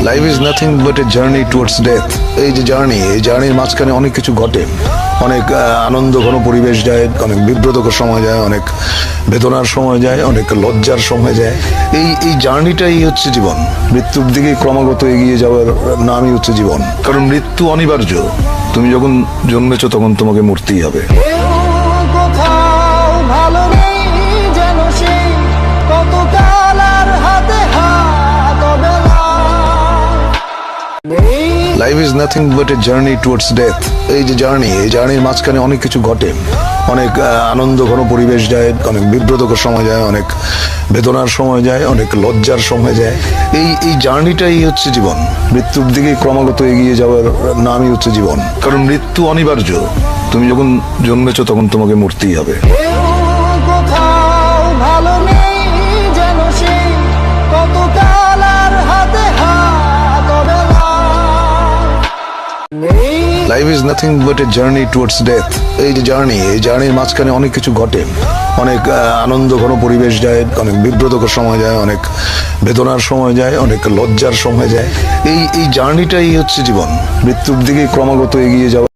Life is nothing but a journey towards death. এই যে জার্নির মাঝখানে অনেক কিছু ঘটে, অনেক আনন্দ ঘন পরিবেশ যায়, অনেক বিব্রতকর সময় যায়, অনেক বেদনার সময় যায়, অনেক লজ্জার সময় যায়। এই জার্নিটাই হচ্ছে জীবন। মৃত্যুর দিকে ক্রমাগত এগিয়ে যাওয়ার নামই হচ্ছে জীবন, কারণ মৃত্যু অনিবার্য। তুমি যখন জন্মেছো তখন তোমাকে মরতেই হবে। Life is nothing but a journey towards death. এই যে জার্নির মাঝখানে অনেক কিছু ঘটে, অনেক আনন্দ ঘন পরিবেশ যায়, অনেক বিব্রতকর সময় যায়, অনেক বেদনার সময় যায়, অনেক লজ্জার সময় যায়। এই জার্নিটাই হচ্ছে জীবন। মৃত্যুর দিকে ক্রমাগত এগিয়ে যাওয়ার নামই হচ্ছে জীবন, কারণ মৃত্যু অনিবার্য। তুমি যখন জন্মেছো তখন তোমাকে মরতেই হবে। Life is nothing but a journey towards death. এই যে জার্নির মাঝখানে অনেক কিছু ঘটে, অনেক আনন্দ ঘন পরিবেশ যায়, অনেক বিব্রতকর সময় যায়, অনেক বেদনার সময় যায়, অনেক লজ্জার সময় যায়। এই জার্নিটাই হচ্ছে জীবন। মৃত্যুর দিকে ক্রমাগত এগিয়ে যাওয়া।